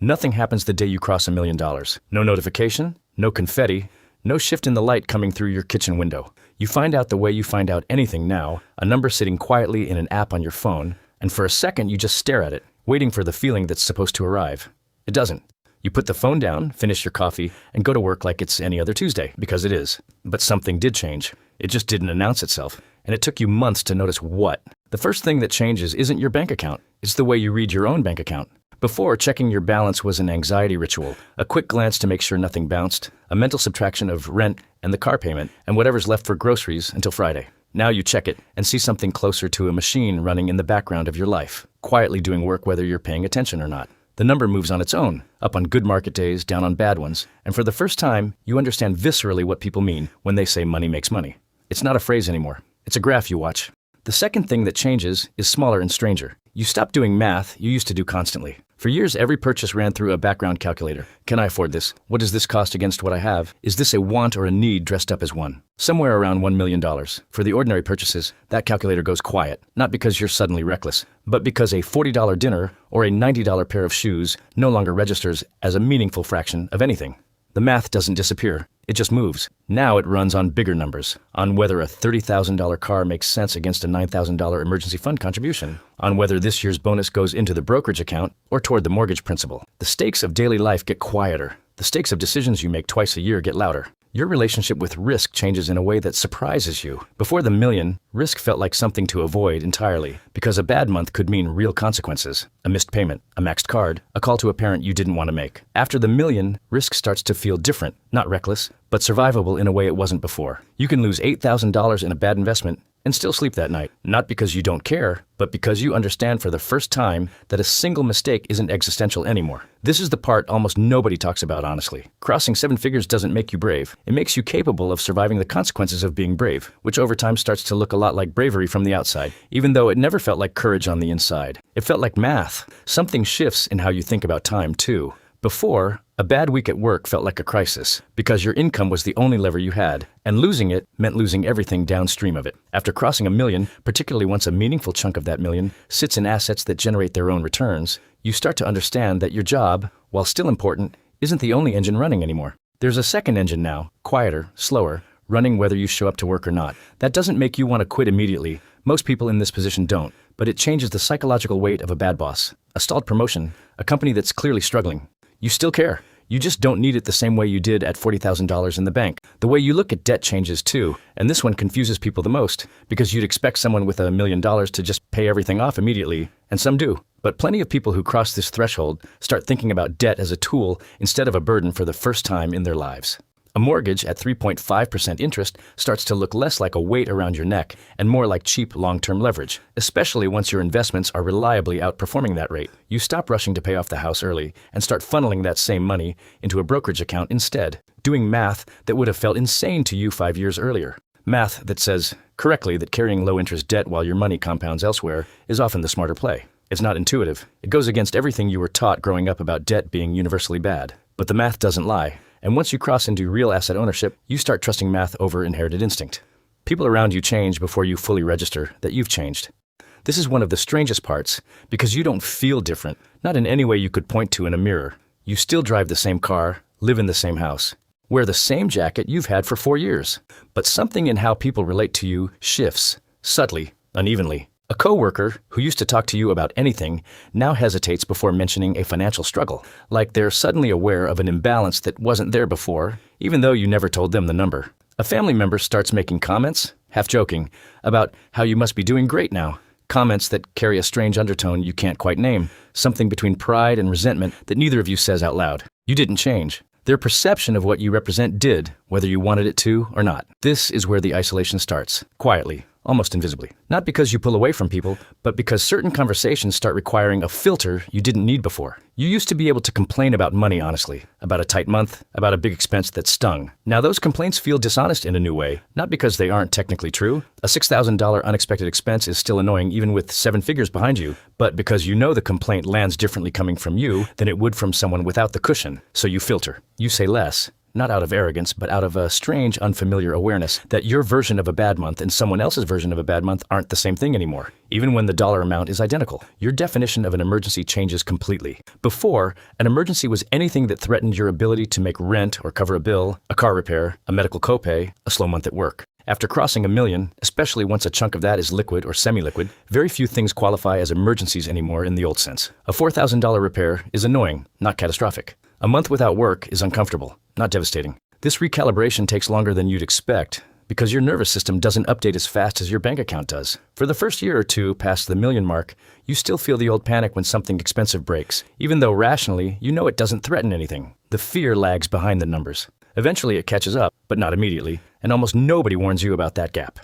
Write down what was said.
Nothing happens the day you cross $1 million. No notification, no confetti, no shift in the light coming through your kitchen window. You find out the way you find out anything now, a number sitting quietly in an app on your phone, and for a second you just stare at it, waiting for the feeling that's supposed to arrive. It doesn't. You put the phone down, finish your coffee, and go to work like it's any other Tuesday, because it is. But something did change. It just didn't announce itself, and it took you months to notice what. The first thing that changes isn't your bank account. It's the way you read your own bank account. Before, checking your balance was an anxiety ritual, a quick glance to make sure nothing bounced, a mental subtraction of rent and the car payment, and whatever's left for groceries until Friday. Now you check it and see something closer to a machine running in the background of your life, quietly doing work whether you're paying attention or not. The number moves on its own, up on good market days, down on bad ones, and for the first time, you understand viscerally what people mean when they say money makes money. It's not a phrase anymore. It's a graph you watch. The second thing that changes is smaller and stranger. You stop doing math you used to do constantly. For years, every purchase ran through a background calculator. Can I afford this? What does this cost against what I have? Is this a want or a need dressed up as one? Somewhere around $1 million. For the ordinary purchases, that calculator goes quiet, not because you're suddenly reckless, but because a $40 dinner or a $90 pair of shoes no longer registers as a meaningful fraction of anything. The math doesn't disappear. It just moves. Now it runs on bigger numbers, on whether a $30,000 car makes sense against a $9,000 emergency fund contribution, on whether this year's bonus goes into the brokerage account or toward the mortgage principal. The stakes of daily life get quieter. The stakes of decisions you make twice a year get louder. Your relationship with risk changes in a way that surprises you. Before the million, risk felt like something to avoid entirely, because a bad month could mean real consequences. A missed payment, a maxed card, a call to a parent you didn't want to make. After the million, risk starts to feel different, not reckless, but survivable in a way it wasn't before. You can lose $8,000 in a bad investment and still sleep that night, not because you don't care, but because you understand for the first time that a single mistake isn't existential anymore. This is the part almost nobody talks about honestly. Crossing 7 figures doesn't make you brave. It makes you capable of surviving the consequences of being brave, which over time starts to look a lot like bravery from the outside, even though it never felt like courage on the inside. It felt like math. Something shifts in how you think about time, too. Before, a bad week at work felt like a crisis because your income was the only lever you had, and losing it meant losing everything downstream of it. After crossing $1 million, particularly once a meaningful chunk of that million sits in assets that generate their own returns, you start to understand that your job, while still important, isn't the only engine running anymore. There's a second engine now, quieter, slower, running whether you show up to work or not. That doesn't make you want to quit immediately. Most people in this position don't, but it changes the psychological weight of a bad boss, a stalled promotion, a company that's clearly struggling. You still care. You just don't need it the same way you did at $40,000 in the bank. The way you look at debt changes too, and this one confuses people the most, because you'd expect someone with $1 million to just pay everything off immediately, and some do. But plenty of people who cross this threshold start thinking about debt as a tool instead of a burden for the first time in their lives. A mortgage at 3.5% interest starts to look less like a weight around your neck and more like cheap long-term leverage, especially once your investments are reliably outperforming that rate. You stop rushing to pay off the house early and start funneling that same money into a brokerage account instead, doing math that would have felt insane to you 5 years earlier. Math that says correctly that carrying low-interest debt while your money compounds elsewhere is often the smarter play. It's not intuitive. It goes against everything you were taught growing up about debt being universally bad. But the math doesn't lie. And once you cross into real asset ownership, you start trusting math over inherited instinct. People around you change before you fully register that you've changed. This is one of the strangest parts, because you don't feel different, not in any way you could point to in a mirror. You still drive the same car, live in the same house, wear the same jacket you've had for 4 years. But something in how people relate to you shifts, subtly, unevenly. A coworker who used to talk to you about anything now hesitates before mentioning a financial struggle, like they're suddenly aware of an imbalance that wasn't there before, even though you never told them the number. A family member starts making comments, half joking, about how you must be doing great now. Comments that carry a strange undertone you can't quite name, something between pride and resentment that neither of you says out loud. You didn't change. Their perception of what you represent did, whether you wanted it to or not. This is where the isolation starts, quietly, almost invisibly. Not because you pull away from people, but because certain conversations start requiring a filter you didn't need before. You used to be able to complain about money honestly, about a tight month, about a big expense that stung. Now those complaints feel dishonest in a new way, not because they aren't technically true. A $6,000 unexpected expense is still annoying even with 7 figures behind you, but because you know the complaint lands differently coming from you than it would from someone without the cushion. So you filter. You say less. not out of arrogance, but out of a strange, unfamiliar awareness that your version of a bad month and someone else's version of a bad month aren't the same thing anymore, even when the dollar amount is identical. Your definition of an emergency changes completely. Before, an emergency was anything that threatened your ability to make rent or cover a bill, a car repair, a medical copay, a slow month at work. After crossing $1 million, especially once a chunk of that is liquid or semi-liquid, very few things qualify as emergencies anymore in the old sense. A $4,000 repair is annoying, not catastrophic. A month without work is uncomfortable, not devastating. This recalibration takes longer than you'd expect because your nervous system doesn't update as fast as your bank account does. For the first year or two past the million mark, you still feel the old panic when something expensive breaks, even though rationally you know it doesn't threaten anything. The fear lags behind the numbers. Eventually it catches up, but not immediately, and almost nobody warns you about that gap.